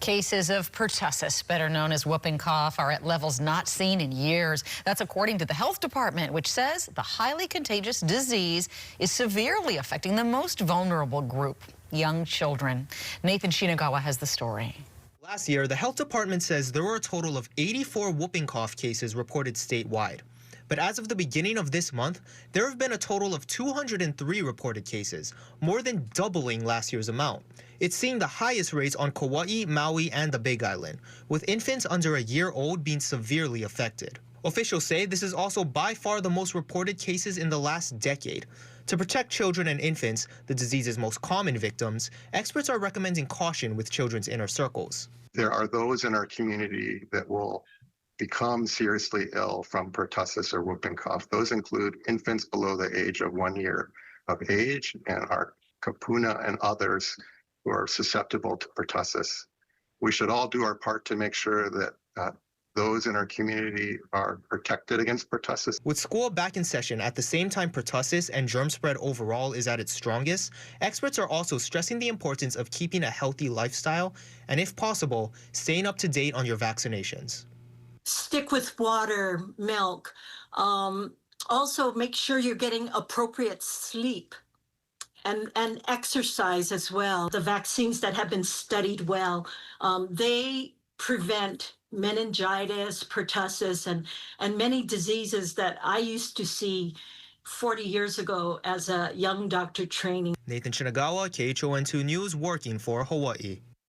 Cases of pertussis, better known as whooping cough, are at levels not seen in years. That's according to the health department, which says the highly contagious disease is severely affecting the most vulnerable group, young children. Nathan Shinagawa has the story. Last year, the health department says there were a total of 84 whooping cough cases reported statewide. But as of the beginning of this month, there have been a total of 203 reported cases, more than doubling last year's amount. It's seeing the highest rates on Kauai, Maui, and the Big Island, with infants under a year old being severely affected. Officials say this is also by far the most reported cases in the last decade. To protect children and infants, the disease's most common victims, experts are recommending caution with children's inner circles. There are those in our community that will become seriously ill from pertussis or whooping cough. Those include infants below the age of 1 year of age and our kupuna and others who are susceptible to pertussis. We should all do our part to make sure that those in our community are protected against pertussis. With school back in session at the same time pertussis and germ spread overall is at its strongest, experts are also stressing the importance of keeping a healthy lifestyle and, if possible, staying up to date on your vaccinations. Stick with water, milk. Also, make sure you're getting appropriate sleep and exercise as well. The vaccines that have been studied well, they prevent meningitis, pertussis, and many diseases that I used to see 40 years ago as a young doctor training. Nathan Shinagawa, KHON2 News, working for Hawaii.